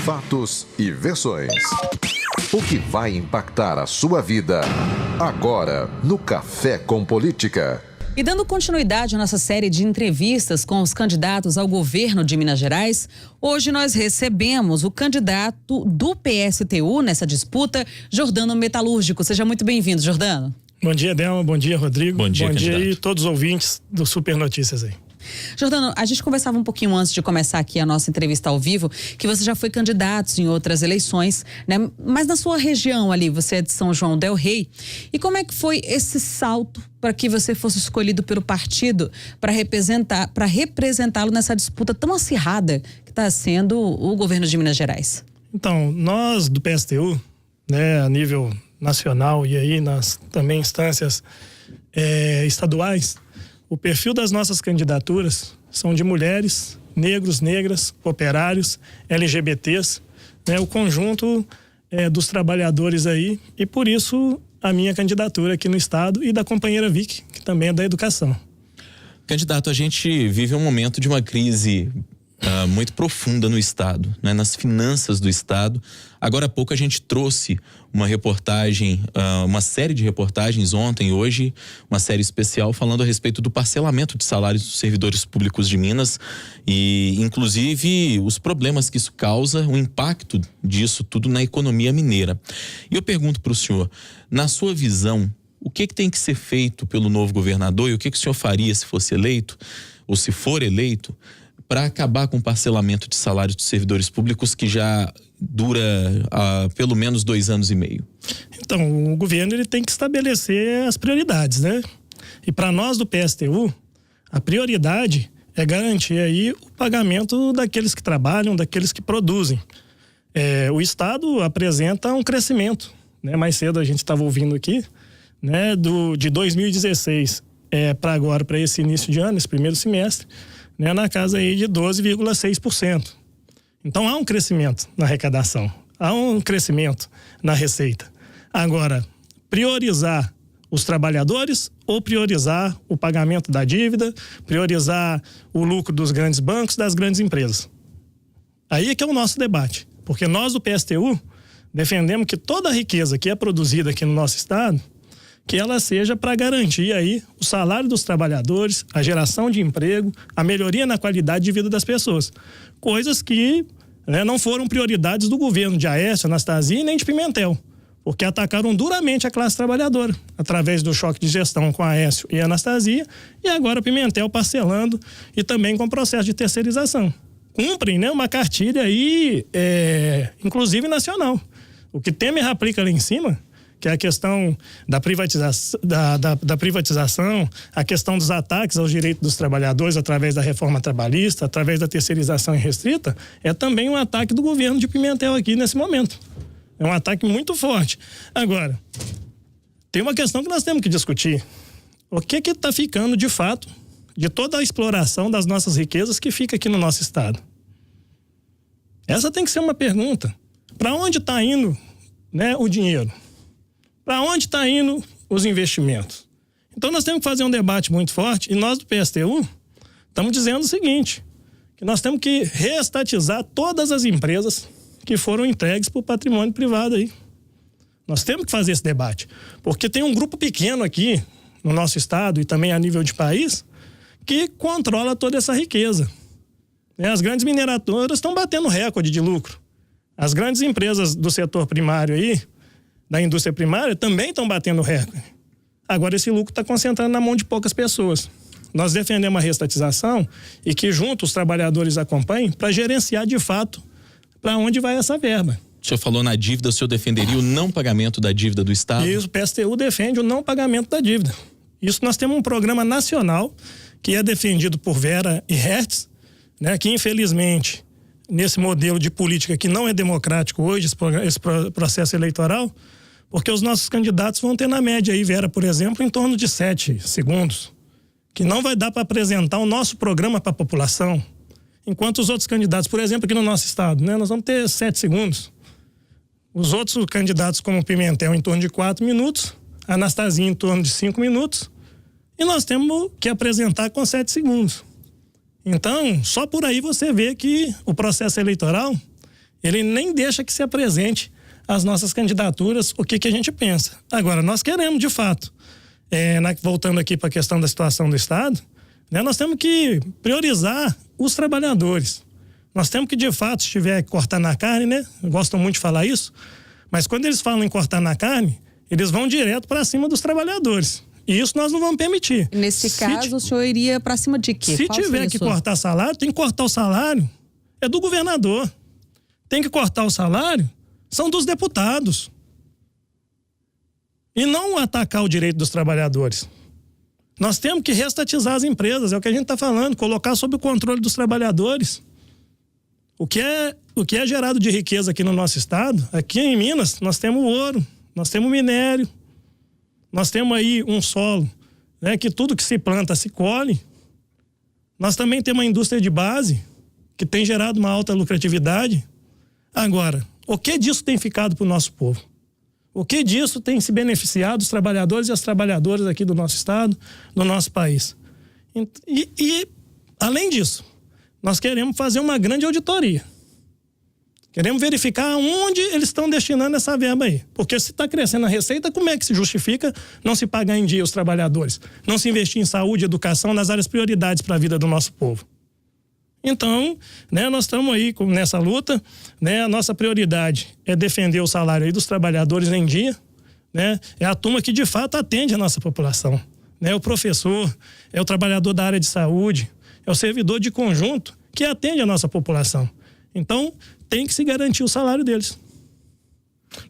Fatos e versões. O que vai impactar a sua vida agora no Café com Política. E dando continuidade à nossa série de entrevistas com os candidatos ao governo de Minas Gerais, hoje nós recebemos o candidato do PSTU nessa disputa, Jordano Metalúrgico. Seja muito bem-vindo, Jordano. Bom dia, Delma. Bom dia, Rodrigo. Bom dia, e todos os ouvintes do Super Notícias aí. Jordano, a gente conversava um pouquinho antes de começar aqui a nossa entrevista ao vivo, que você já foi candidato em outras eleições, né? Mas na sua região ali, você é de São João del Rei. E como é que foi esse salto para que você fosse escolhido pelo partido para representá-lo nessa disputa tão acirrada que está sendo o governo de Minas Gerais? Então, nós do PSTU, né, a nível nacional e aí nas também instâncias estaduais, o perfil das nossas candidaturas são de mulheres, negros, negras, operários, LGBTs, né, o conjunto dos trabalhadores aí, e por isso a minha candidatura aqui no estado e da companheira Vicky, que também é da educação. Candidato, a gente vive um momento de uma crise muito profunda no estado, né, nas finanças do estado. Agora há pouco a gente trouxe uma reportagem, uma série de reportagens ontem e hoje, uma série especial falando a respeito do parcelamento de salários dos servidores públicos de Minas e inclusive os problemas que isso causa, o impacto disso tudo na economia mineira. E eu pergunto para o senhor, na sua visão, o que tem que ser feito pelo novo governador e o que o senhor faria se fosse eleito, ou se for eleito, para acabar com o parcelamento de salários dos servidores públicos que já dura pelo menos 2 anos e meio? Então, o governo ele tem que estabelecer as prioridades, né? E para nós do PSTU, a prioridade é garantir aí o pagamento daqueles que trabalham, daqueles que produzem. O estado apresenta um crescimento, né? Mais cedo a gente estava ouvindo aqui, né? De 2016 para agora, para esse início de ano, esse primeiro semestre, né, na casa aí de 12,6%. Então há um crescimento na arrecadação, há um crescimento na receita. Agora, priorizar os trabalhadores ou priorizar o pagamento da dívida, priorizar o lucro dos grandes bancos, das grandes empresas? Aí é que é o nosso debate, porque nós do PSTU defendemos que toda a riqueza que é produzida aqui no nosso estado, que ela seja para garantir aí o salário dos trabalhadores, a geração de emprego, a melhoria na qualidade de vida das pessoas. Coisas que, né, não foram prioridades do governo de Aécio, Anastasia e nem de Pimentel, porque atacaram duramente a classe trabalhadora, através do choque de gestão com Aécio e Anastasia, e agora Pimentel parcelando e também com o processo de terceirização. Cumprem, né, uma cartilha aí, inclusive nacional. O que Temer aplica lá em cima, que é a questão da privatização, a questão dos ataques aos direitos dos trabalhadores através da reforma trabalhista, através da terceirização irrestrita, é também um ataque do governo de Pimentel aqui nesse momento. É um ataque muito forte. Agora, tem uma questão que nós temos que discutir. O que está ficando de fato de toda a exploração das nossas riquezas que fica aqui no nosso estado? Essa tem que ser uma pergunta. Para onde está indo, né, o dinheiro? Para onde está indo os investimentos? Então nós temos que fazer um debate muito forte e nós do PSTU estamos dizendo o seguinte, que nós temos que reestatizar todas as empresas que foram entregues para o patrimônio privado aí. Nós temos que fazer esse debate, porque tem um grupo pequeno aqui no nosso estado e também a nível de país que controla toda essa riqueza. As grandes mineradoras estão batendo recorde de lucro. As grandes empresas do setor primário aí, da indústria primária, também estão batendo recorde. Agora esse lucro está concentrado na mão de poucas pessoas. Nós defendemos a reestatização e que junto os trabalhadores acompanhem para gerenciar de fato para onde vai essa verba. O senhor falou na dívida, o senhor defenderia o não pagamento da dívida do estado? Isso, o PSTU defende o não pagamento da dívida. Isso nós temos um programa nacional que é defendido por Vera e Hertz, né, que infelizmente nesse modelo de política que não é democrático hoje, esse processo eleitoral, porque os nossos candidatos vão ter na média aí, Vera, por exemplo, em torno de 7 segundos, que não vai dar para apresentar o nosso programa para a população, enquanto os outros candidatos, por exemplo, aqui no nosso estado, né, nós vamos ter 7 segundos. Os outros candidatos, como o Pimentel, em torno de 4 minutos, a Anastasia em torno de 5 minutos, e nós temos que apresentar com 7 segundos. Então, só por aí você vê que o processo eleitoral, ele nem deixa que se apresente as nossas candidaturas, o que a gente pensa. Agora, nós queremos, de fato, voltando aqui para a questão da situação do Estado, né, nós temos que priorizar os trabalhadores. Nós temos que, de fato, se tiver que cortar na carne, né? Gostam muito de falar isso, mas quando eles falam em cortar na carne, eles vão direto para cima dos trabalhadores. E isso nós não vamos permitir. Nesse caso, o senhor iria para cima de quê? Se tiver que cortar salário, tem que cortar o salário, é do governador. Tem que cortar o salário, são dos deputados. E não atacar o direito dos trabalhadores. Nós temos que reestatizar as empresas, é o que a gente está falando, colocar sob o controle dos trabalhadores. O que é gerado de riqueza aqui no nosso estado, aqui em Minas, nós temos ouro, nós temos minério, nós temos aí um solo, né, que tudo que se planta se colhe. Nós também temos uma indústria de base, que tem gerado uma alta lucratividade. Agora, o que disso tem ficado para o nosso povo? O que disso tem se beneficiado os trabalhadores e as trabalhadoras aqui do nosso estado, do nosso país? E além disso, nós queremos fazer uma grande auditoria. Queremos verificar onde eles estão destinando essa verba aí. Porque se está crescendo a receita, como é que se justifica não se pagar em dia os trabalhadores? Não se investir em saúde e educação nas áreas prioridades para a vida do nosso povo? Então, né, nós estamos aí nessa luta, né, a nossa prioridade é defender o salário aí dos trabalhadores em dia, né, é a turma que de fato atende a nossa população, né, o professor, é o trabalhador da área de saúde, é o servidor de conjunto que atende a nossa população. Então, tem que se garantir o salário deles.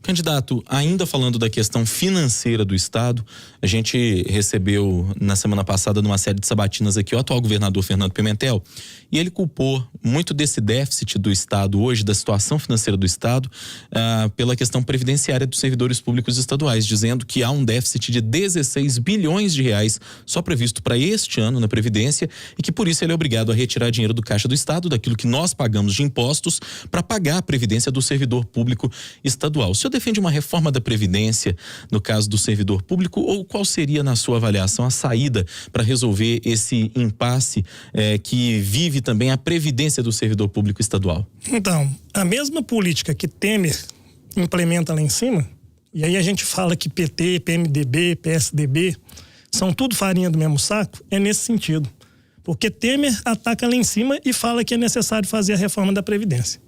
Candidato, ainda falando da questão financeira do Estado, a gente recebeu na semana passada numa série de sabatinas aqui o atual governador Fernando Pimentel, e ele culpou muito desse déficit do Estado hoje, da situação financeira do Estado, pela questão previdenciária dos servidores públicos estaduais, dizendo que há um déficit de 16 bilhões de reais só previsto para este ano na Previdência e que por isso ele é obrigado a retirar dinheiro do caixa do Estado, daquilo que nós pagamos de impostos, para pagar a Previdência do servidor público estadual. O senhor defende uma reforma da Previdência no caso do servidor público, ou qual seria, na sua avaliação, a saída para resolver esse impasse que vive também a Previdência do servidor público estadual? Então, a mesma política que Temer implementa lá em cima, e aí a gente fala que PT, PMDB, PSDB, são tudo farinha do mesmo saco, é nesse sentido. Porque Temer ataca lá em cima e fala que é necessário fazer a reforma da Previdência.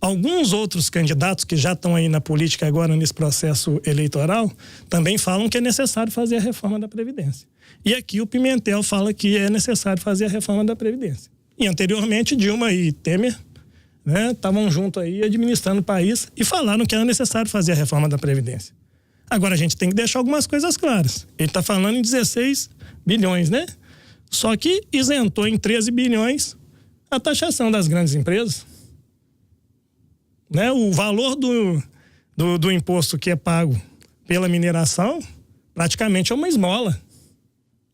Alguns outros candidatos que já estão aí na política agora nesse processo eleitoral também falam que é necessário fazer a reforma da Previdência. E aqui o Pimentel fala que é necessário fazer a reforma da Previdência. E anteriormente Dilma e Temer, né, estavam juntos aí administrando o país e falaram que era necessário fazer a reforma da Previdência. Agora a gente tem que deixar algumas coisas claras. Ele está falando em 16 bilhões, né? Só que isentou em 13 bilhões a taxação das grandes empresas. Né, o valor do imposto que é pago pela mineração praticamente é uma esmola.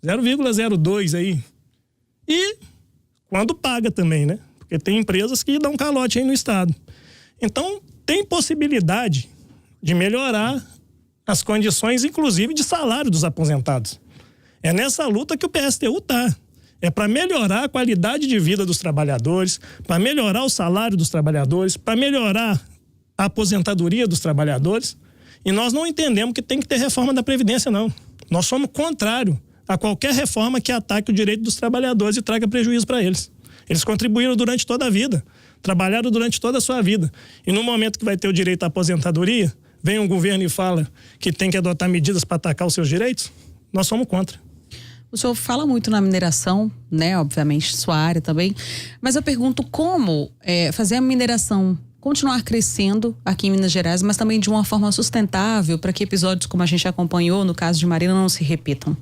0,02 aí. E quando paga também, né? Porque tem empresas que dão calote aí no Estado. Então, tem possibilidade de melhorar as condições, inclusive, de salário dos aposentados. É nessa luta que o PSTU está. É para melhorar a qualidade de vida dos trabalhadores, para melhorar o salário dos trabalhadores, para melhorar a aposentadoria dos trabalhadores. E nós não entendemos que tem que ter reforma da Previdência, não. Nós somos contrários a qualquer reforma que ataque o direito dos trabalhadores e traga prejuízo para eles. Eles contribuíram durante toda a vida, trabalharam durante toda a sua vida. E no momento que vai ter o direito à aposentadoria, vem um governo e fala que tem que adotar medidas para atacar os seus direitos, nós somos contra. O senhor fala muito na mineração, né? Obviamente, sua área também. Mas eu pergunto como fazer a mineração continuar crescendo aqui em Minas Gerais, mas também de uma forma sustentável, para que episódios como a gente acompanhou, no caso de Marina, não se repitam.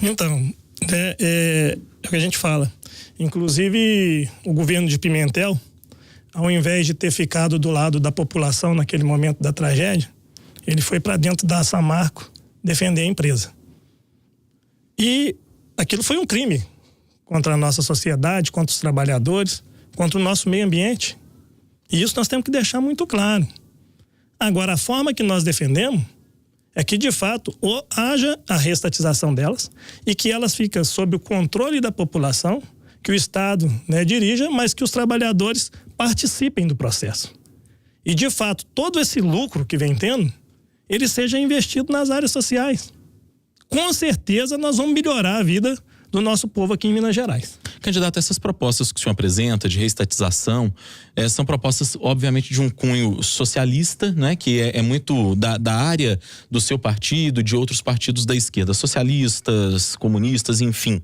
Então, é o que a gente fala. Inclusive, o governo de Pimentel, ao invés de ter ficado do lado da população naquele momento da tragédia, ele foi para dentro da Samarco defender a empresa. E aquilo foi um crime contra a nossa sociedade, contra os trabalhadores, contra o nosso meio ambiente. E isso nós temos que deixar muito claro. Agora, a forma que nós defendemos é que, de fato, haja a reestatização delas e que elas fiquem sob o controle da população, que o Estado, né, dirija, mas que os trabalhadores participem do processo. e de fato todo esse lucro que vem tendo, ele seja investido nas áreas sociais. Com certeza nós vamos melhorar a vida do nosso povo aqui em Minas Gerais. Candidato, essas propostas que o senhor apresenta de reestatização são propostas, obviamente, de um cunho socialista, né? Que é muito da área do seu partido, de outros partidos da esquerda, socialistas, comunistas, enfim.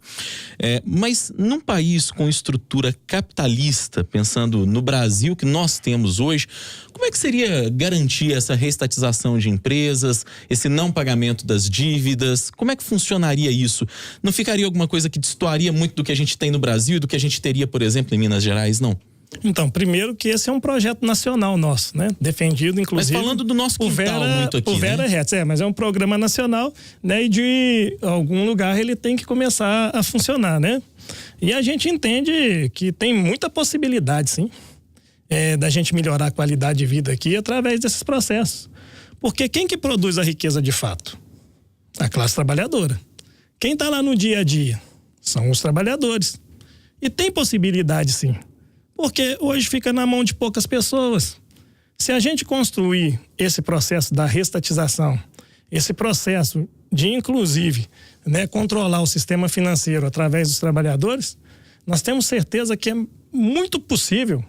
Mas num país com estrutura capitalista, pensando no Brasil que nós temos hoje, como é que seria garantir essa reestatização de empresas, esse não pagamento das dívidas? Como é que funcionaria isso? Não ficaria alguma coisa que destoaria muito do que a gente tem no Brasil e do que a gente teria, por exemplo, em Minas Gerais, não? Então, primeiro que esse é um projeto nacional nosso, né? Defendido, inclusive... Mas falando do nosso quintal muito aqui, o Vera Hertz, mas é um programa nacional, né? E de algum lugar ele tem que começar a funcionar, né? E a gente entende que tem muita possibilidade, sim, da gente melhorar a qualidade de vida aqui através desses processos. Porque quem que produz a riqueza de fato? A classe trabalhadora. Quem está lá no dia a dia? São os trabalhadores. E tem possibilidade, sim. Porque hoje fica na mão de poucas pessoas. Se a gente construir esse processo da reestatização, esse processo de, inclusive, né, controlar o sistema financeiro através dos trabalhadores, nós temos certeza que é muito possível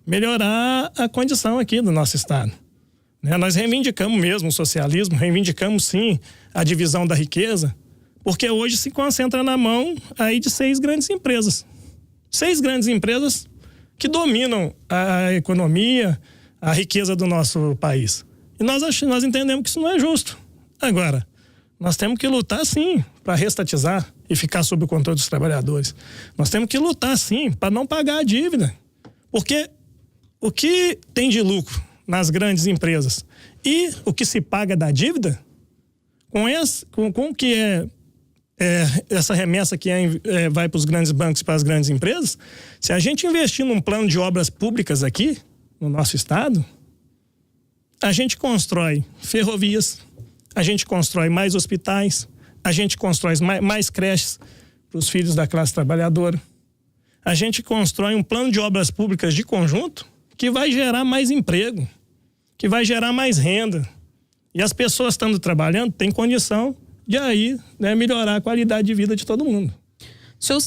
melhorar a condição aqui do nosso estado. Nós reivindicamos mesmo o socialismo, reivindicamos sim a divisão da riqueza, porque hoje se concentra na mão aí de 6 grandes empresas. 6 grandes empresas que dominam a economia, a riqueza do nosso país. E nós entendemos que isso não é justo. Agora, nós temos que lutar sim para reestatizar e ficar sob o controle dos trabalhadores. Nós temos que lutar sim para não pagar a dívida. Porque o que tem de lucro nas grandes empresas e o que se paga da dívida, com que essa remessa que vai para os grandes bancos e para as grandes empresas, se a gente investir num plano de obras públicas aqui, no nosso estado, a gente constrói ferrovias, a gente constrói mais hospitais, a gente constrói mais creches para os filhos da classe trabalhadora, a gente constrói um plano de obras públicas de conjunto que vai gerar mais emprego, que vai gerar mais renda. E as pessoas estando trabalhando têm condição de aí, né, melhorar a qualidade de vida de todo mundo. O senhor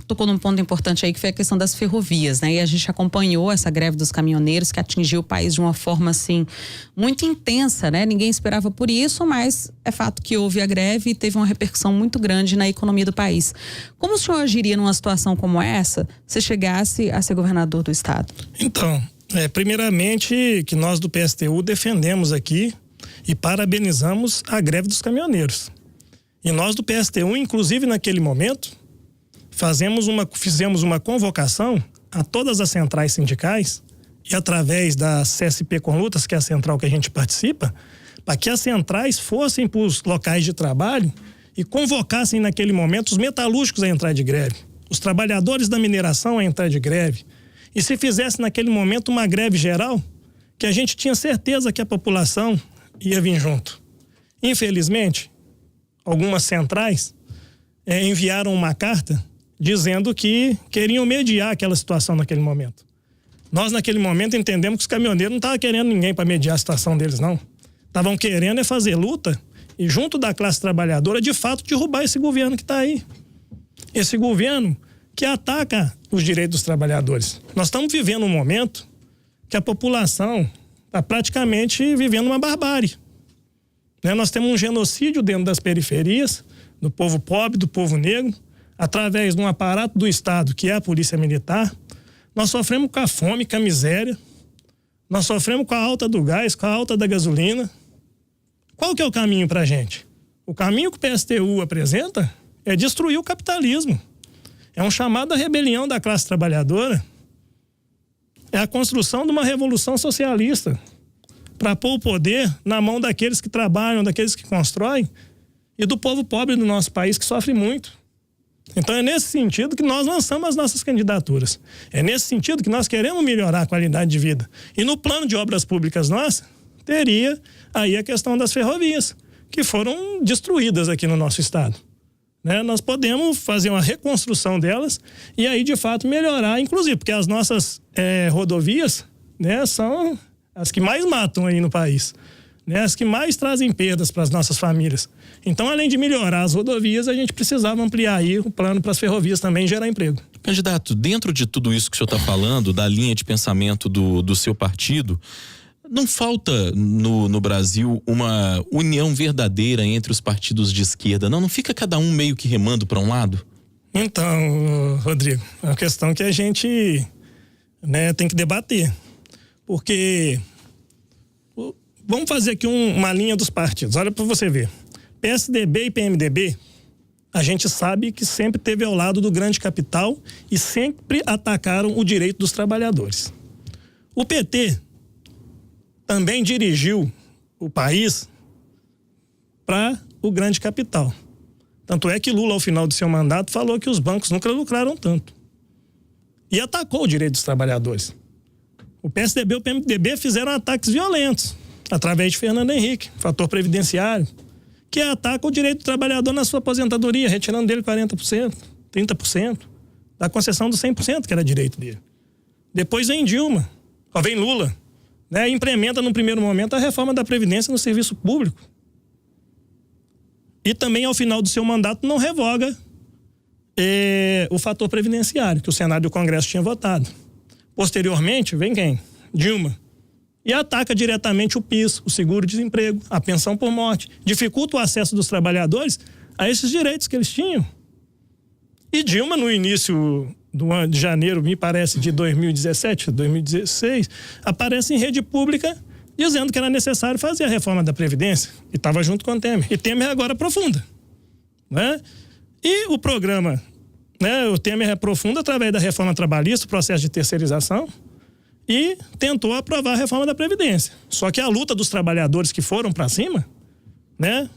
tocou num ponto importante aí, que foi a questão das ferrovias, né? E a gente acompanhou essa greve dos caminhoneiros que atingiu o país de uma forma, assim, muito intensa, né? Ninguém esperava por isso, mas é fato que houve a greve e teve uma repercussão muito grande na economia do país. Como o senhor agiria numa situação como essa, se chegasse a ser governador do estado? Então, primeiramente, que nós do PSTU defendemos aqui e parabenizamos a greve dos caminhoneiros. E nós do PSTU, inclusive naquele momento, fizemos uma convocação a todas as centrais sindicais e através da CSP com Lutas, que é a central que a gente participa, para que as centrais fossem para os locais de trabalho e convocassem naquele momento os metalúrgicos a entrar de greve, os trabalhadores da mineração a entrar de greve. E se fizesse naquele momento uma greve geral, que a gente tinha certeza que a população ia vir junto. Infelizmente, algumas centrais enviaram uma carta dizendo que queriam mediar aquela situação naquele momento. Nós, naquele momento, entendemos que os caminhoneiros não estavam querendo ninguém para mediar a situação deles, não. Estavam querendo fazer luta e, junto da classe trabalhadora, de fato, derrubar esse governo que está aí. Esse governo que ataca os direitos dos trabalhadores. Nós estamos vivendo um momento que a população está praticamente vivendo uma barbárie. Nós temos um genocídio dentro das periferias, do povo pobre, do povo negro, através de um aparato do Estado, que é a Polícia Militar. Nós sofremos com a fome, com a miséria. Nós sofremos com a alta do gás, com a alta da gasolina. Qual que é o caminho para a gente? O caminho que o PSTU apresenta é destruir o capitalismo. É um chamado à rebelião da classe trabalhadora. É a construção de uma revolução socialista para pôr o poder na mão daqueles que trabalham, daqueles que constroem e do povo pobre do nosso país que sofre muito. Então é nesse sentido que nós lançamos as nossas candidaturas. É nesse sentido que nós queremos melhorar a qualidade de vida. E no plano de obras públicas nossa, teria aí a questão das ferrovias, que foram destruídas aqui no nosso estado. Nós podemos fazer uma reconstrução delas e aí de fato melhorar, inclusive porque as nossas rodovias, né, são as que mais matam aí no país, né, as que mais trazem perdas para as nossas famílias. Então, além de melhorar as rodovias, a gente precisava ampliar aí o plano para as ferrovias também e gerar emprego. Candidato, dentro de tudo isso que o senhor está falando, da linha de pensamento do seu partido, não falta no Brasil uma união verdadeira entre os partidos de esquerda? Não fica cada um meio que remando para um lado? Então, Rodrigo, é uma questão que a gente, né, tem que debater. Porque vamos fazer aqui uma linha dos partidos. Olha para você ver. PSDB e PMDB, a gente sabe que sempre esteve ao lado do grande capital e sempre atacaram o direito dos trabalhadores. O PT também dirigiu o país para o grande capital. Tanto é que Lula, ao final do seu mandato, falou que os bancos nunca lucraram tanto. E atacou o direito dos trabalhadores. O PSDB e o PMDB fizeram ataques violentos, através de Fernando Henrique, fator previdenciário, que ataca o direito do trabalhador na sua aposentadoria, retirando dele 40%, 30%, da concessão dos 100%, que era direito dele. Depois vem Dilma, vem Lula, né, implementa no primeiro momento a reforma da Previdência no serviço público. E também, ao final do seu mandato, não revoga o fator previdenciário, que o Senado e o Congresso tinham votado. Posteriormente, vem quem? Dilma. E ataca diretamente o PIS, o seguro-desemprego, a pensão por morte. Dificulta o acesso dos trabalhadores a esses direitos que eles tinham. E Dilma, no início do ano de janeiro, me parece, de 2017, 2016, aparece em rede pública dizendo que era necessário fazer a reforma da Previdência. E estava junto com o Temer. E Temer agora aprofunda, né? E o programa, né, o Temer aprofunda através da reforma trabalhista, o processo de terceirização, e tentou aprovar a reforma da Previdência. Só que a luta dos trabalhadores que foram para cima, né,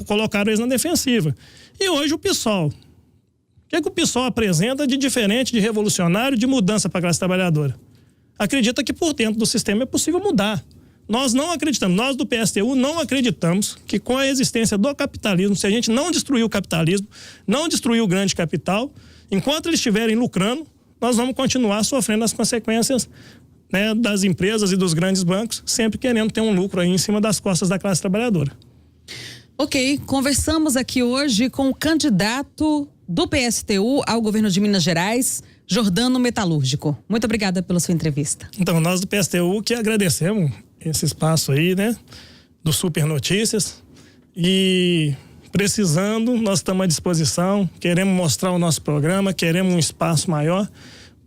colocaram eles na defensiva. E hoje o PSOL. O que é que o PSOL apresenta de diferente, de revolucionário, de mudança para a classe trabalhadora? Acredita que por dentro do sistema é possível mudar. Nós não acreditamos, nós do PSTU não acreditamos que com a existência do capitalismo, se a gente não destruir o capitalismo, não destruir o grande capital, enquanto eles estiverem lucrando, nós vamos continuar sofrendo as consequências, né, das empresas e dos grandes bancos, sempre querendo ter um lucro aí em cima das costas da classe trabalhadora. Ok, conversamos aqui hoje com o candidato do PSTU ao governo de Minas Gerais, Jordano Metalúrgico. Muito obrigada pela sua entrevista. Então, nós do PSTU que agradecemos esse espaço aí, né, do Super Notícias, e precisando, nós estamos à disposição, queremos mostrar o nosso programa, queremos um espaço maior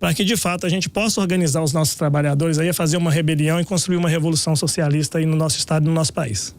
para que de fato a gente possa organizar os nossos trabalhadores aí a fazer uma rebelião e construir uma revolução socialista aí no nosso estado e no nosso país.